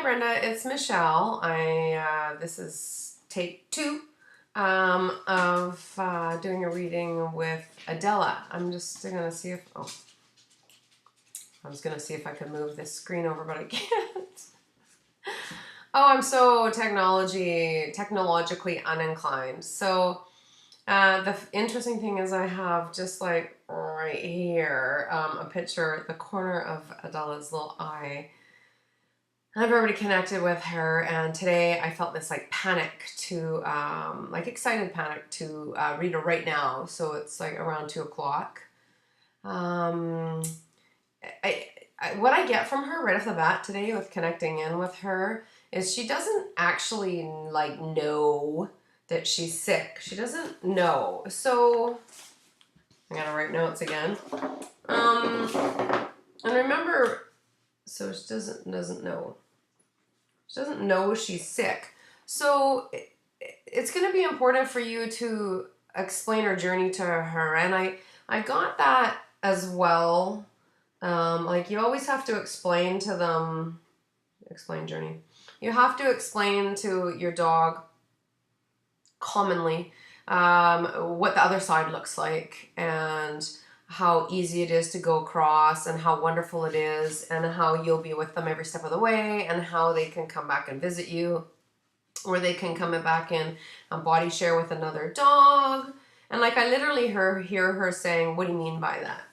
Brenda, it's Michelle. This is take two of doing a reading with Adela. I'm just gonna see if I was gonna see if I could move this screen over, but I can't. Oh, I'm so technologically uninclined. So the interesting thing is I have just like right here a picture, the corner of Adela's little eye. I've already connected with her, and today I felt this like panic to, like excited panic to read her right now. So it's like around 2 o'clock. Um, what I get from her right off the bat today with connecting in with her is she doesn't actually like know that she's sick. She doesn't know. So I gotta write notes again. And remember, so she doesn't know. She doesn't know she's sick. So it's going to be important for you to explain her journey to her. And I got that as well. Like you always have to explain to them, explain journey. You have to explain to your dog commonly what the other side looks like and how easy it is to go across and how wonderful it is and how you'll be with them every step of the way and how they can come back and visit you, or they can come back in and body share with another dog. And like I literally hear her saying, what do you mean by that?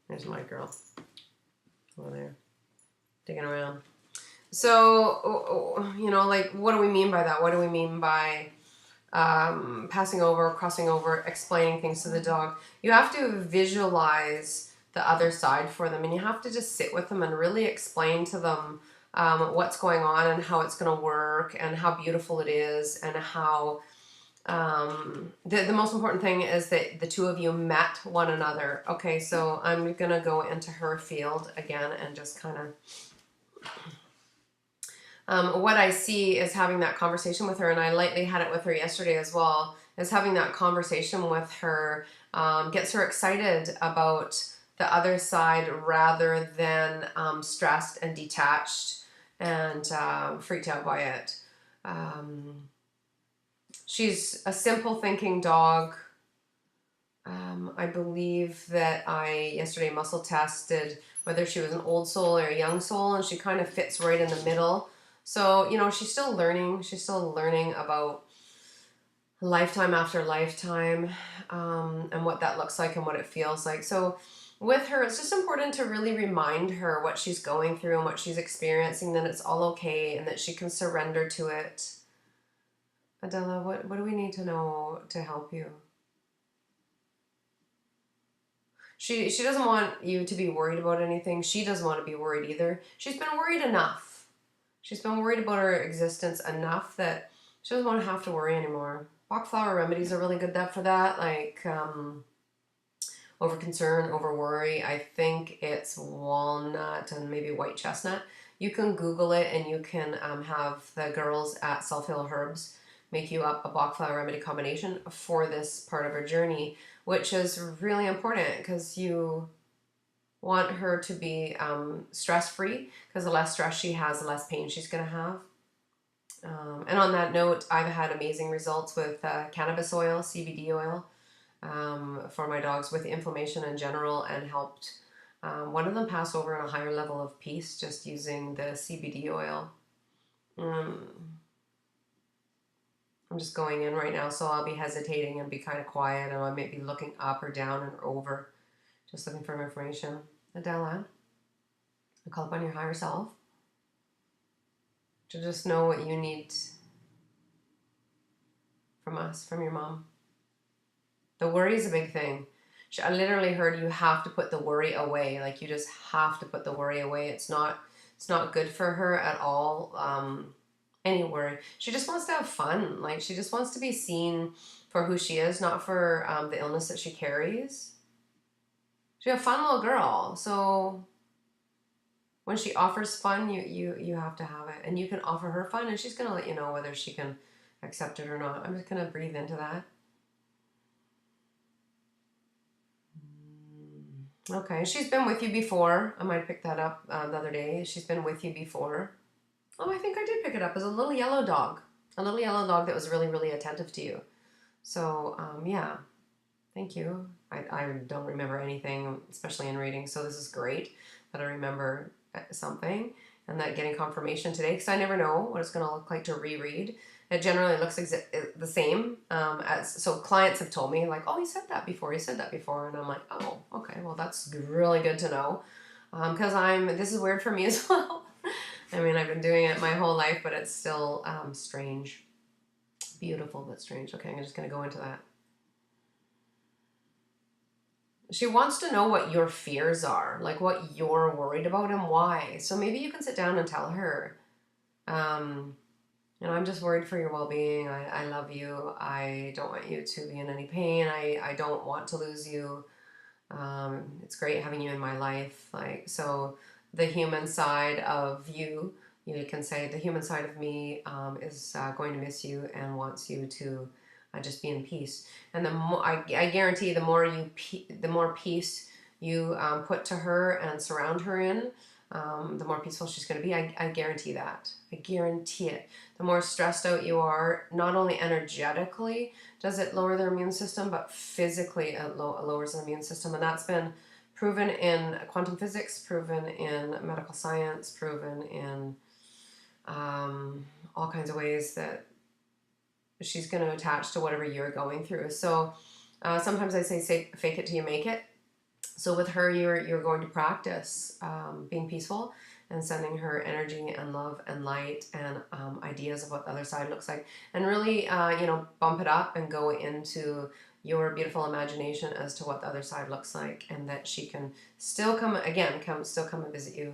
There's my girl over there digging around. So, you know, like, what do we mean by that? What do we mean by passing over, crossing over, explaining things to the dog? You have to visualize the other side for them, and you have to just sit with them and really explain to them what's going on and how it's going to work and how beautiful it is and how the most important thing is that the two of you met one another. Okay, so I'm going to go into her field again and just kind of what I see is having that conversation with her, and I lightly had it with her yesterday as well, is having that conversation with her gets her excited about the other side rather than stressed and detached and freaked out by it. She's a simple thinking dog. I believe that I yesterday muscle tested whether she was an old soul or a young soul, and she kind of fits right in the middle. So, you know, she's still learning. She's still learning about lifetime after lifetime and what that looks like and what it feels like. So with her, it's just important to really remind her what she's going through and what she's experiencing, that it's all okay and that she can surrender to it. Adela, what do we need to know to help you? She doesn't want you to be worried about anything. She doesn't want to be worried either. She's been worried enough. She's been worried about her existence enough that she doesn't want to have to worry anymore. Bach flower remedies are really good for that, like over concern, over worry. I think it's walnut and maybe white chestnut. You can Google it and you can have the girls at Self Heal Herbs make you up a Bach flower remedy combination for this part of her journey, which is really important because you want her to be stress-free, because the less stress she has, the less pain she's going to have. And on that note, I've had amazing results with cannabis oil, CBD oil, for my dogs with inflammation in general, and helped one of them pass over in a higher level of peace just using the CBD oil. I'm just going in right now, so I'll be hesitating and be kind of quiet, and I might be looking up or down and over, just looking for information. Adela, I call upon your higher self to just know what you need from us, from your mom. The worry is a big thing. I literally heard you have to put the worry away. Like, you just have to put the worry away. It's not good for her at all. Any worry. She just wants to have fun. Like, she just wants to be seen for who she is, not for the illness that she carries. She's a fun little girl. So when she offers fun, you have to have it. And you can offer her fun, and she's going to let you know whether she can accept it or not. I'm just going to breathe into that. Okay, she's been with you before. I might have picked that up the other day. She's been with you before. Oh, I think I did pick it up as a little yellow dog. A little yellow dog that was really, really attentive to you. So, yeah, thank you. I don't remember anything, especially in reading, so this is great that I remember something and that getting confirmation today, because I never know what it's going to look like to reread. It generally looks the same. So clients have told me, like, oh, you said that before, you said that before. And I'm like, oh, okay, well, that's really good to know. Because this is weird for me as well. I mean, I've been doing it my whole life, but it's still strange. Beautiful, but strange. Okay, I'm just going to go into that. She wants to know what your fears are, like what you're worried about and why. So maybe you can sit down and tell her, um, I'm just worried for your well-being. I love you. I don't want you to be in any pain. I don't want to lose you. It's great having you in my life. Like, so the human side of you, you can say the human side of me is going to miss you and wants you to just be in peace. And the more I guarantee, the more peace you put to her and surround her in, the more peaceful she's going to be. I guarantee that. I guarantee it. The more stressed out you are, not only energetically does it lower their immune system, but physically it lowers the immune system. And that's been proven in quantum physics, proven in medical science, proven in all kinds of ways that she's going to attach to whatever you're going through. So sometimes I say fake it till you make it. So with her, you're going to practice being peaceful and sending her energy and love and light and ideas of what the other side looks like, and really bump it up and go into your beautiful imagination as to what the other side looks like, and that she can still come and visit you.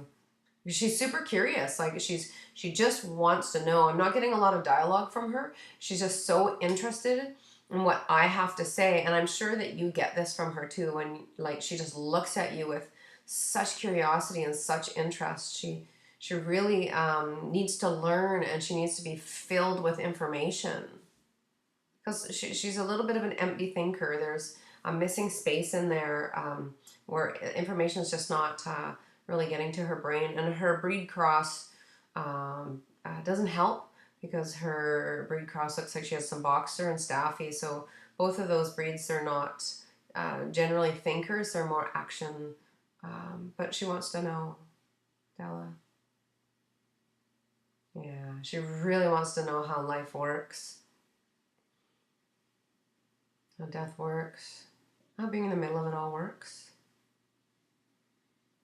She's super curious. Like she just wants to know. I'm not getting a lot of dialogue from her. She's just so interested in what I have to say, and I'm sure that you get this from her too. When like she just looks at you with such curiosity and such interest. She really needs to learn, and she needs to be filled with information, because she's a little bit of an empty thinker. There's a missing space in there where information is just not really getting to her brain, and her breed cross doesn't help, because her breed cross looks like she has some boxer and staffy. So both of those breeds are not generally thinkers; they're more action. But she wants to know, Della. Yeah, she really wants to know how life works, how death works, how being in the middle of it all works.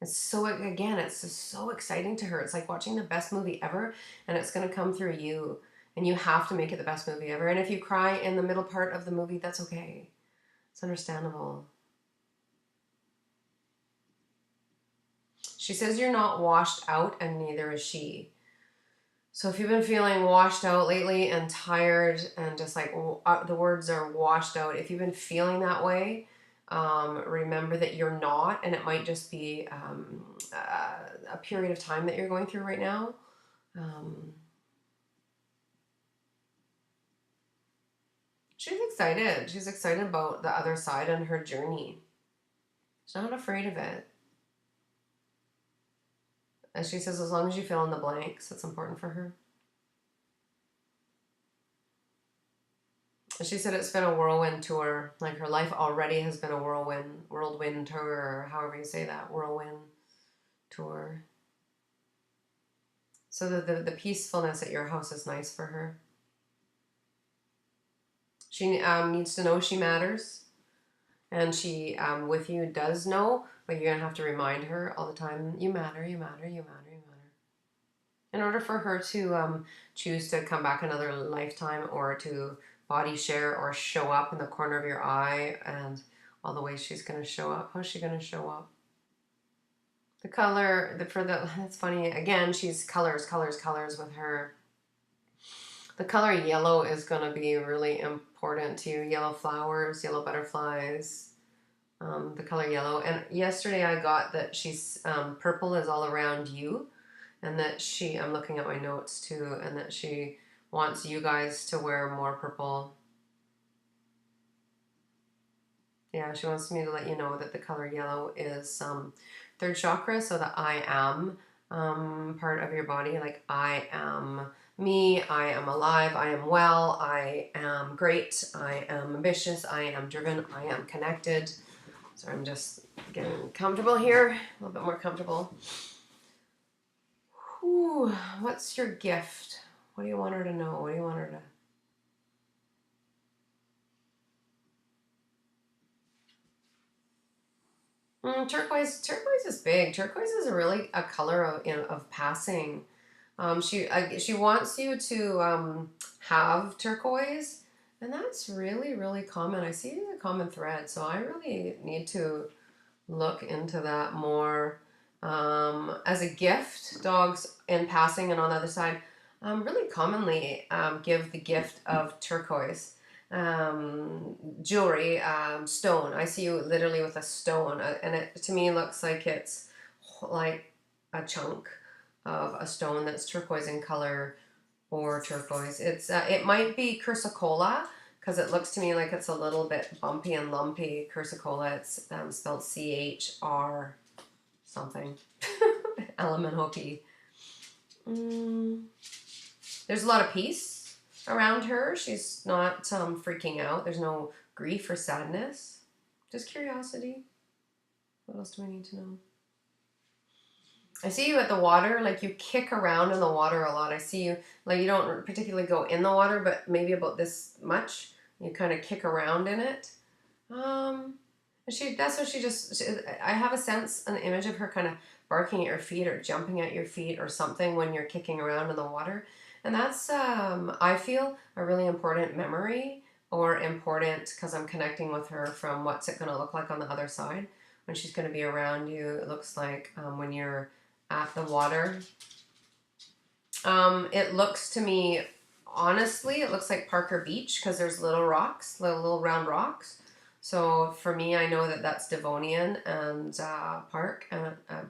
It's just so exciting to her. It's like watching the best movie ever, and it's going to come through you, and you have to make it the best movie ever. And if you cry in the middle part of the movie, that's okay. It's understandable. She says you're not washed out, and neither is she. So if you've been feeling washed out lately and tired and just like the words are washed out, if you've been feeling that way, remember that you're not, and it might just be a period of time that you're going through right now. She's excited. She's excited about the other side and her journey. She's not afraid of it. As she says, as long as you fill in the blanks, it's important for her. She said it's been a whirlwind tour. Like her life already has been a whirlwind tour, or however you say that, whirlwind tour. So the peacefulness at your house is nice for her. She needs to know she matters, and she with you does know, but you're gonna have to remind her all the time, you matter, you matter, you matter, you matter. In order for her to choose to come back another lifetime, or to body share or show up in the corner of your eye, and all the ways she's going to show up. How's she going to show up? The color, that's funny. Again, she's colors with her. The color yellow is going to be really important to you. Yellow flowers, yellow butterflies, the color yellow. And yesterday I got that she's, purple is all around you, and that I'm looking at my notes too, and that she wants you guys to wear more purple. Yeah, she wants me to let you know that the color yellow is third chakra, so the I am part of your body. Like, I am me, I am alive, I am well, I am great, I am ambitious, I am driven, I am connected. So I'm just getting comfortable here, a little bit more comfortable. Whew, what's your gift? What do you want her to know? What do you want her to... turquoise is big. Turquoise is really a color of passing. She wants you to have turquoise, and that's really, really common. I see it as a common thread, so I really need to look into that more. As a gift, dogs in passing and on the other side really commonly give the gift of turquoise. Jewelry, stone. I see you literally with a stone, and it to me looks like it's like a chunk of a stone that's turquoise in color or turquoise. It might be chrysocolla because it looks to me like it's a little bit bumpy and lumpy. Chrysocolla, it's spelled CHR something. Elemental. There's a lot of peace around her. She's not freaking out. There's no grief or sadness. Just curiosity. What else do we need to know? I see you at the water, like you kick around in the water a lot. I see you, like you don't particularly go in the water, but maybe about this much. You kind of kick around in it. That's what I have a sense, an image of her kind of barking at your feet or jumping at your feet or something when you're kicking around in the water. And that's, I feel, a really important memory, or important because I'm connecting with her from what's it going to look like on the other side when she's going to be around you. It looks like when you're at the water. It looks to me, honestly, it looks like Parker Beach because there's little rocks, little round rocks. So for me, I know that that's Devonian and Park,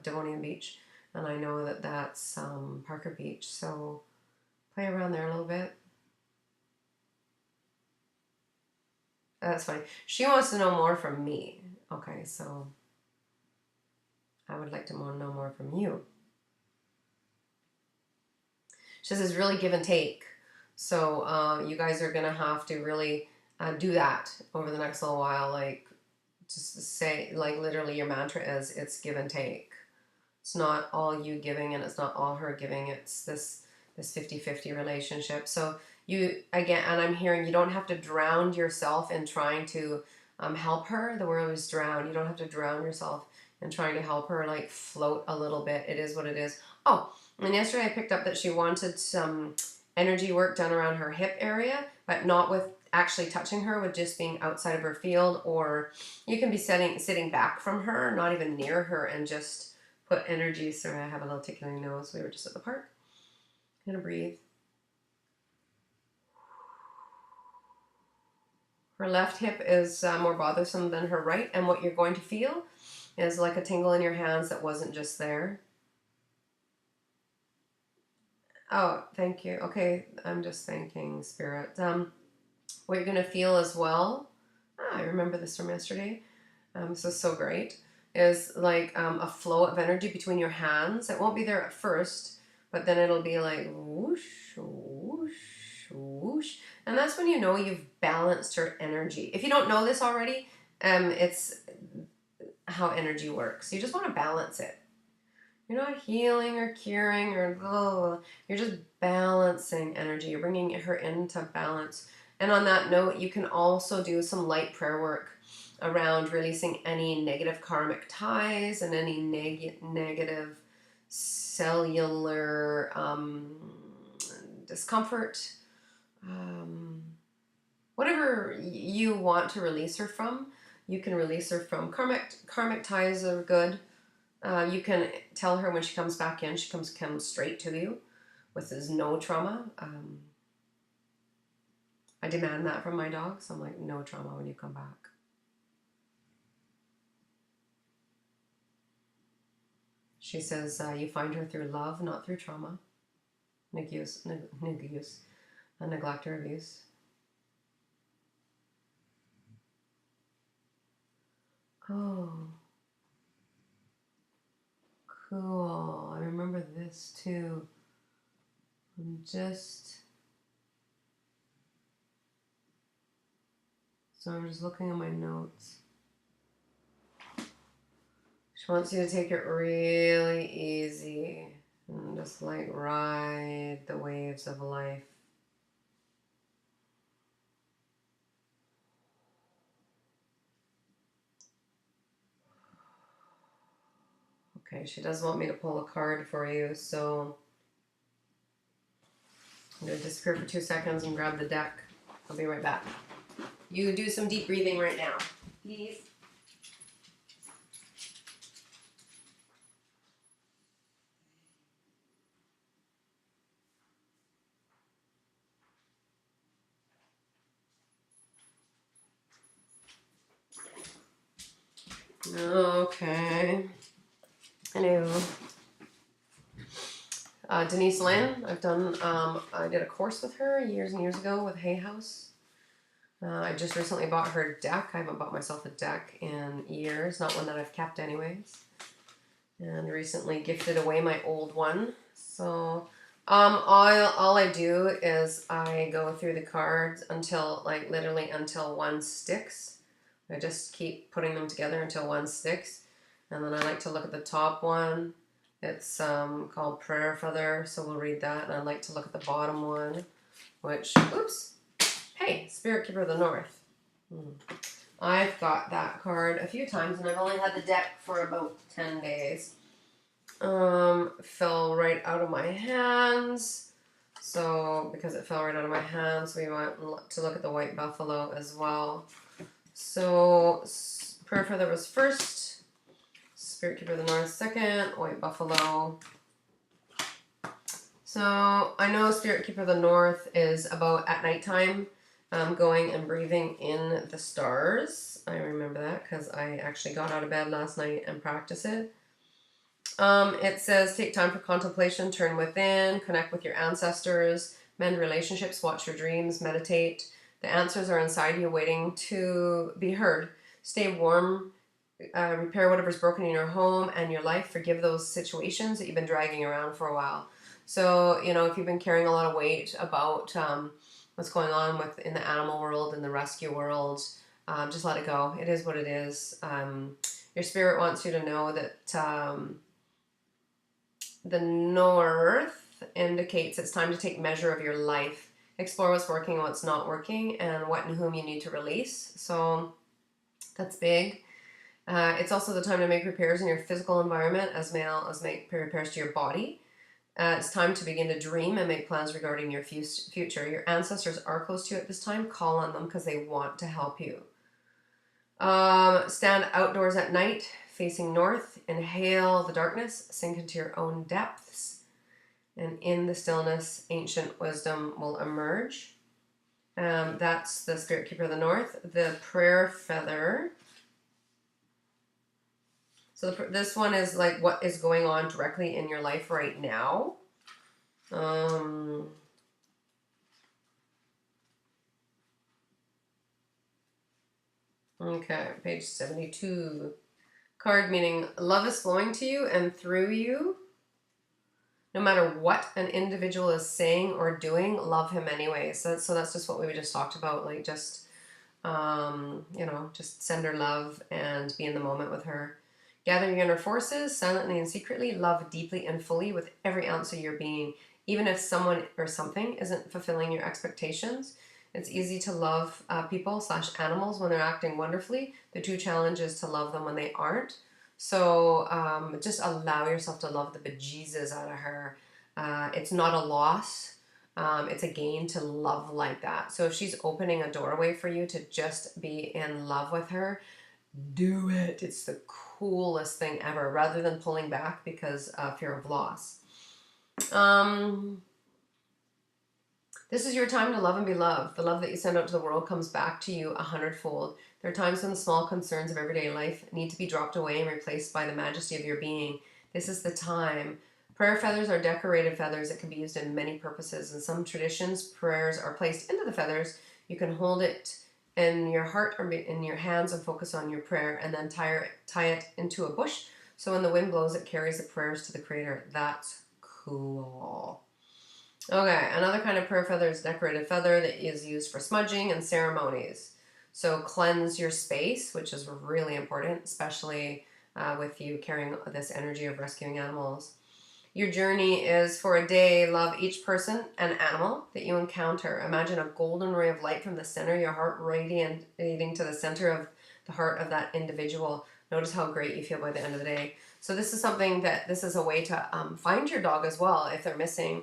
Devonian Beach, and I know that that's Parker Beach. So play around there a little bit. That's fine. She wants to know more from me. Okay, so I would like to know more from you. She says it's really give and take. So you guys are going to have to really do that over the next little while. Like, just say, like, literally your mantra is, it's give and take. It's not all you giving and it's not all her giving. It's this 50-50 relationship. So you, again, and I'm hearing you don't have to drown yourself in trying to help her. The word is drown. You don't have to drown yourself in trying to help her, like, float a little bit. It is what it is. Oh, and yesterday I picked up that she wanted some energy work done around her hip area, but not with actually touching her, with just being outside of her field, or you can be sitting back from her, not even near her, and just put energy. Sorry, I have a little tickling nose. We were just at the park. I'm gonna breathe. Her left hip is more bothersome than her right, and what you're going to feel is like a tingle in your hands that wasn't just there. Oh, thank you. Okay, I'm just thanking Spirit. What you're going to feel as well, I remember this from yesterday, this is so great, is like a flow of energy between your hands. It won't be there at first, but then it'll be like whoosh, whoosh, whoosh. And that's when you know you've balanced her energy. If you don't know this already, it's how energy works. You just want to balance it. You're not healing or curing or you're just balancing energy. You're bringing her into balance. And on that note, you can also do some light prayer work around releasing any negative karmic ties and any negative cellular discomfort. Whatever you want to release her from, you can release her from. Karmic ties are good. You can tell her when she comes back in, she comes straight to you with this no trauma. I demand that from my dogs. I'm like, no trauma when you come back. She says you find her through love, not through trauma, neglect or abuse. Oh, cool. I remember this too. I'm just looking at my notes. She wants you to take it really easy and just like ride the waves of life. Okay, she does want me to pull a card for you, so I'm going to disappear for 2 seconds and grab the deck. I'll be right back. You do some deep breathing right now, please. Okay. Hello. Denise Lynn, I did a course with her years and years ago with Hay House. I just recently bought her deck. I haven't bought myself a deck in years, not one that I've kept anyways. And recently gifted away my old one. So all I do is I go through the cards until, like, literally until one sticks. I just keep putting them together until one sticks. And then I like to look at the top one. It's called Prayer Feather, so we'll read that. And I like to look at the bottom one, which, oops, hey, Spirit Keeper of the North. I've got that card a few times, and I've only had the deck for about 10 days. Fell right out of my hands. So, because it fell right out of my hands, we want to look at the White Buffalo as well. So, Prayer Feather was first, Spirit Keeper of the North second, White Buffalo. So, I know Spirit Keeper of the North is about at nighttime, going and breathing in the stars. I remember that because I actually got out of bed last night and practiced it. It says, take time for contemplation, turn within, connect with your ancestors, mend relationships, watch your dreams, meditate. The answers are inside you waiting to be heard. Stay warm, repair whatever's broken in your home and your life. Forgive those situations that you've been dragging around for a while. So, you know, if you've been carrying a lot of weight about what's going on in the animal world and the rescue world, just let it go. It is what it is. Your spirit wants you to know that the North indicates it's time to take measure of your life, explore what's working and what's not working, and what and whom you need to release. So that's big. It's also the time to make repairs in your physical environment as well as make repairs to your body. It's time to begin to dream and make plans regarding your future. Your ancestors are close to you at this time. Call on them because they want to help you. Stand outdoors at night, facing north. Inhale the darkness, sink into your own depths. And in the stillness, ancient wisdom will emerge. That's the Spirit Keeper of the North. The Prayer Feather. So this one is like what is going on directly in your life right now. Okay, page 72. Card meaning love is flowing to you and through you. No matter what an individual is saying or doing, love him anyway. So that's just what we just talked about. Like just, you know, just send her love and be in the moment with her. Gather your inner forces, silently and secretly, love deeply and fully with every ounce of your being. Even if someone or something isn't fulfilling your expectations, it's easy to love people/animals when they're acting wonderfully. The true challenge is to love them when they aren't. So just allow yourself to love the bejesus out of her. It's not a loss. It's a gain to love like that. So if she's opening a doorway for you to just be in love with her, do it. It's the coolest thing ever, rather than pulling back because of fear of loss. This is your time to love and be loved. The love that you send out to the world comes back to you 100-fold. There are times when the small concerns of everyday life need to be dropped away and replaced by the majesty of your being. This is the time. Prayer feathers are decorative feathers that can be used in many purposes. In some traditions, prayers are placed into the feathers. You can hold it in your heart or in your hands and focus on your prayer, and then tie it into a bush. So when the wind blows, it carries the prayers to the Creator. That's cool. Okay, another kind of prayer feather is decorated feather that is used for smudging and ceremonies. So cleanse your space, which is really important, especially with you carrying this energy of rescuing animals. Your journey is for a day, love each person and animal that you encounter. Imagine a golden ray of light from the center of your heart radiating to the center of the heart of that individual. Notice how great you feel by the end of the day. So this is this is a way to find your dog as well if they're missing,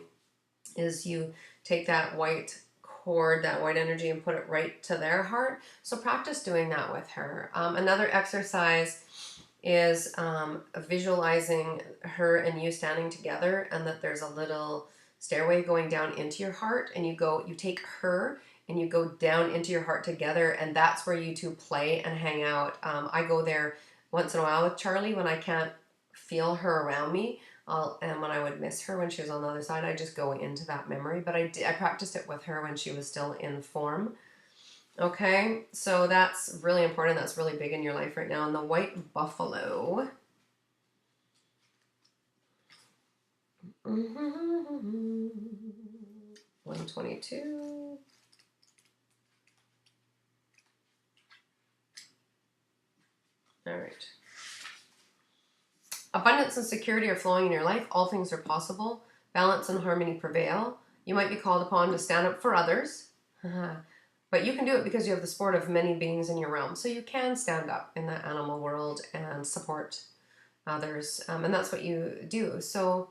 is you take that white cord, that white energy, and put it right to their heart. So practice doing that with her. Another exercise is visualizing her and you standing together, and that there's a little stairway going down into your heart, and you take her and you go down into your heart together, and that's where you two play and hang out. I go there once in a while with Charlie when I can't feel her around me. And when I would miss her when she was on the other side, I just go into that memory. But I practiced it with her when she was still in form. Okay, so that's really important. That's really big in your life right now. And the white buffalo. 122. All right. Abundance and security are flowing in your life. All things are possible. Balance and harmony prevail. You might be called upon to stand up for others. But you can do it because you have the support of many beings in your realm. So you can stand up in the animal world and support others. And that's what you do. So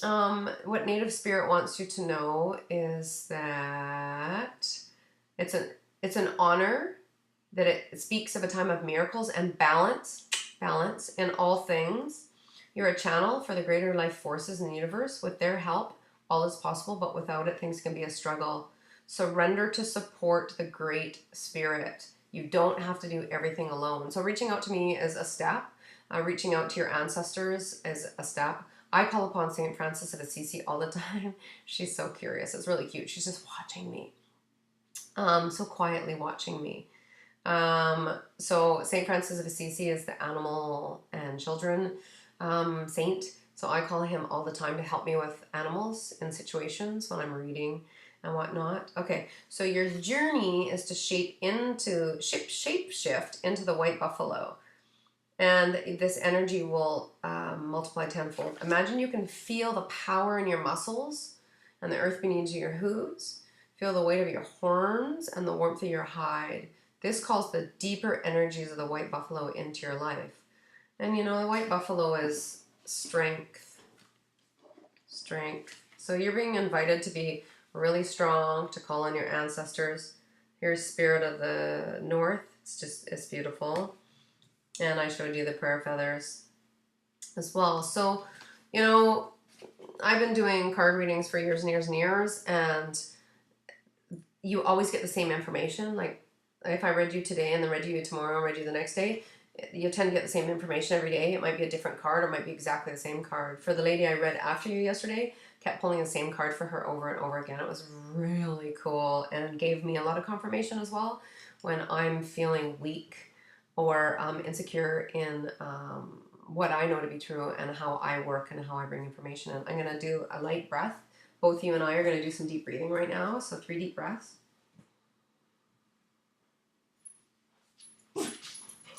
what Native Spirit wants you to know is that it's an honor, that it speaks of a time of miracles and balance in all things. You're a channel for the greater life forces in the universe. With their help, all is possible, but without it, things can be a struggle. Surrender to support the Great Spirit. You don't have to do everything alone. So reaching out to me is a step. Reaching out to your ancestors is a step. I call upon St. Francis of Assisi all the time. She's so curious. It's really cute. She's just watching me. So quietly watching me. So St. Francis of Assisi is the animal and children saint. So I call him all the time to help me with animals in situations when I'm reading and whatnot. Okay, so your journey is to shape shift into the white buffalo. And this energy will multiply tenfold. Imagine you can feel the power in your muscles and the earth beneath your hooves. Feel the weight of your horns and the warmth of your hide. This calls the deeper energies of the white buffalo into your life. And you know, the white buffalo is strength. So you're being invited to be really strong, to call on your ancestors. Here's Spirit of the North. It's beautiful. And I showed you the prayer feathers as well. So, you know, I've been doing card readings for years and years and years, and you always get the same information. Like, if I read you today and then read you tomorrow and read you the next day, you tend to get the same information every day. It might be a different card, or it might be exactly the same card. For the lady I read after you yesterday, kept pulling the same card for her over and over again. It was really cool and gave me a lot of confirmation as well when I'm feeling weak or insecure in what I know to be true and how I work and how I bring information in. I'm going to do a light breath. Both you and I are going to do some deep breathing right now. So 3 deep breaths.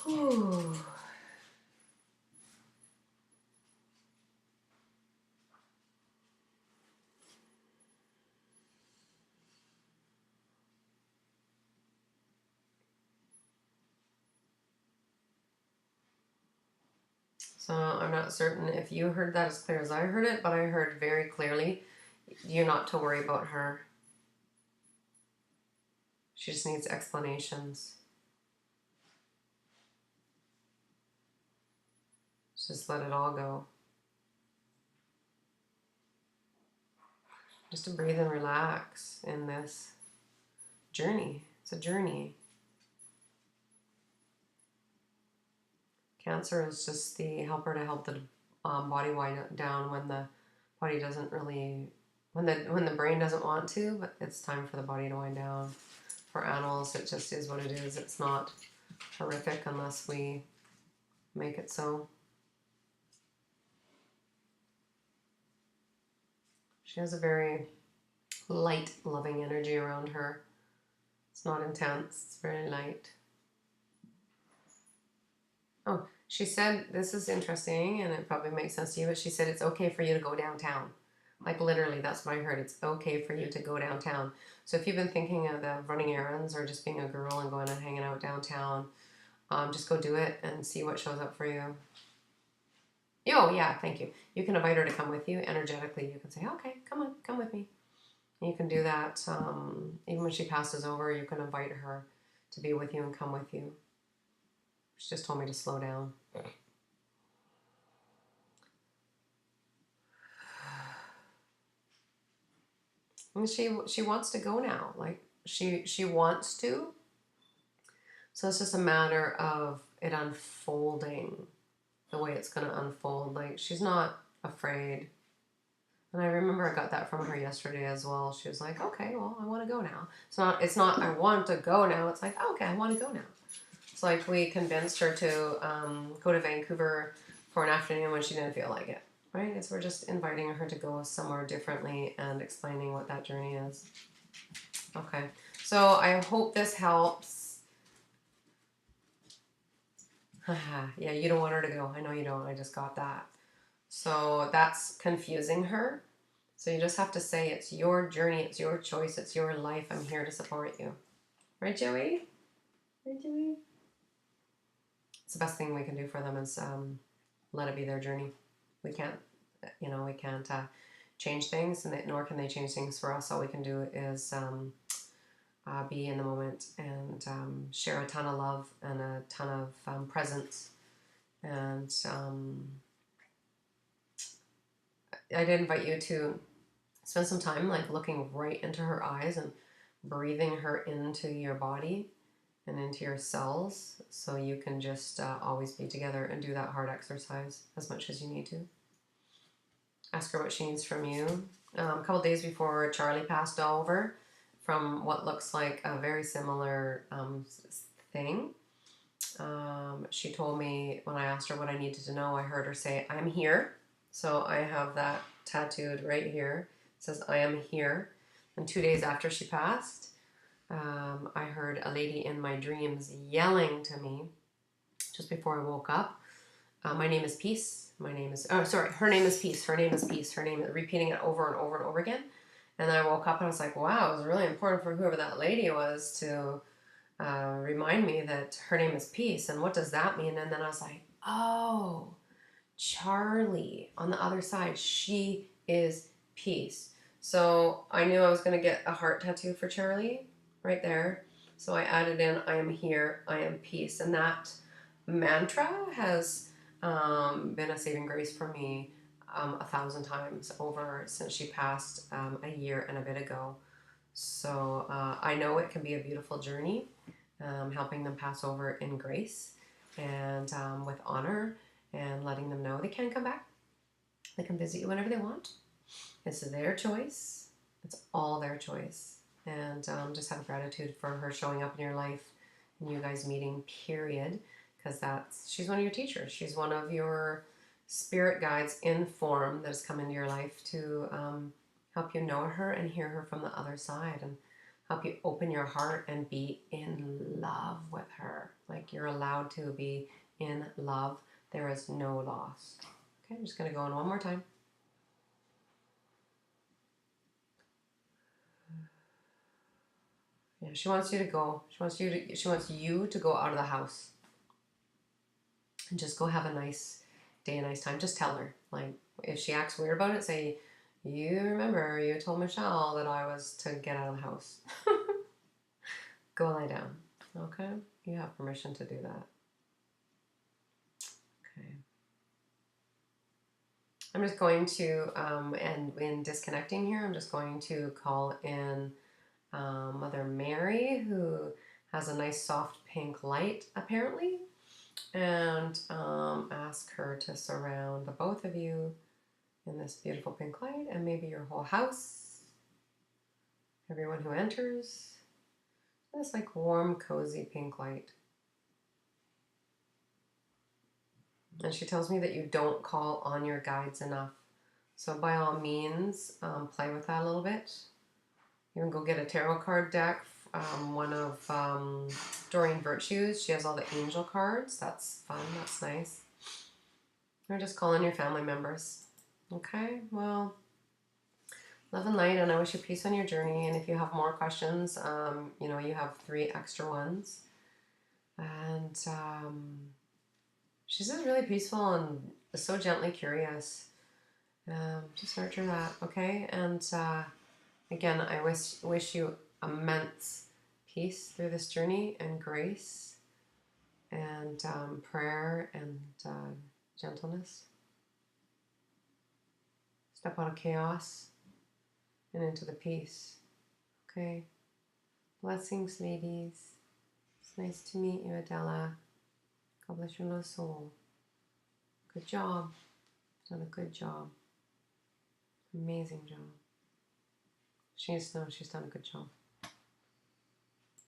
Whew. So I'm not certain if you heard that as clear as I heard it, but I heard very clearly, you're not to worry about her. She just needs explanations. Just let it all go. Just to breathe and relax in this journey. It's a journey. Cancer is just the helper to help the body wind down when the body doesn't really, when the brain doesn't want to, but it's time for the body to wind down. for animals. It just is what it is. It's not horrific unless we make it so. She has a very light, loving energy around her. It's not intense. It's very light. Oh, she said, this is interesting, and it probably makes sense to you, but she said it's okay for you to go downtown. Like literally, that's what I heard. It's okay for you to go downtown. So if you've been thinking of running errands or just being a girl and going and hanging out downtown, just go do it and see what shows up for you. Oh, yeah, thank you. You can invite her to come with you energetically. You can say, okay, come on, come with me. And you can do that even when she passes over. You can invite her to be with you and come with you. She just told me to slow down. And she wants to go now. Like she wants to. So it's just a matter of it unfolding the way it's going to unfold. Like she's not afraid. And I remember I got that from her yesterday as well. She was like, okay, well, I want to go now. It's not I want to go now. It's like, okay, I want to go now. It's like we convinced her to go to Vancouver for an afternoon when she didn't feel like it, right? So we're just inviting her to go somewhere differently and explaining what that journey is. Okay, so I hope this helps. Yeah, you don't want her to go. I know you don't. I just got that. So that's confusing her. So you just have to say it's your journey, it's your choice, it's your life. I'm here to support you. Right, Joey? Right, Joey? It's the best thing we can do for them is let it be their journey. We can't, we can't change things, and nor can they change things for us. All we can do is be in the moment and share a ton of love and a ton of presence. And I did invite you to spend some time like looking right into her eyes and breathing her into your body and into your cells, so you can just always be together and do that heart exercise as much as you need to. Ask her what she needs from you. A couple days before Charlie passed over from what looks like a very similar thing, she told me when I asked her what I needed to know, I heard her say, I'm here. So I have that tattooed right here. It says, I am here. And 2 days after she passed, I heard a lady in my dreams yelling to me just before I woke up. My name is Peace. Her name is Peace. Her name is Peace. Her name is repeating it over and over and over again. And then I woke up and I was like, wow, it was really important for whoever that lady was to remind me that her name is Peace. And what does that mean? And then I was like, oh, Charlie on the other side, she is Peace. So I knew I was going to get a heart tattoo for Charlie right there. So I added in, I am here, I am peace. And that mantra has been a saving grace for me 1,000 times over since she passed a year and a bit ago. So I know it can be a beautiful journey, helping them pass over in grace and with honor, and letting them know they can come back. They can visit you whenever they want. It's their choice. It's all their choice. And just have gratitude for her showing up in your life and you guys meeting, period. Because she's one of your teachers. She's one of your spirit guides in form that has come into your life to help you know her and hear her from the other side, and help you open your heart and be in love with her. Like you're allowed to be in love. There is no loss. Okay, I'm just going to go in one more time. Yeah, she wants you to go. She wants you to go out of the house and just go have a nice day, a nice time. Just tell her. Like, if she acts weird about it, say, you remember you told Michelle that I was to get out of the house. Go lie down. Okay? You have permission to do that. Okay. I'm just going to, and in disconnecting here, I'm just going to call in Mother Mary, who has a nice soft pink light, apparently, and ask her to surround the both of you in this beautiful pink light, and maybe your whole house, everyone who enters. This like warm, cozy pink light. And she tells me that you don't call on your guides enough. So by all means, play with that a little bit. You can go get a tarot card deck. One of Doreen Virtue's. She has all the angel cards. That's fun. That's nice. Or just call on your family members. Okay, well, love and light, and I wish you peace on your journey. And if you have more questions, you know, you have 3 extra ones. And she's just really peaceful and so gently curious. Just nurture that, okay? And again, I wish you immense peace through this journey, and grace, and prayer, and gentleness. Step out of chaos and into the peace. Okay? Blessings, ladies. It's nice to meet you, Adela. God bless your little soul. Good job. Done a good job. Amazing job. She's done a good job.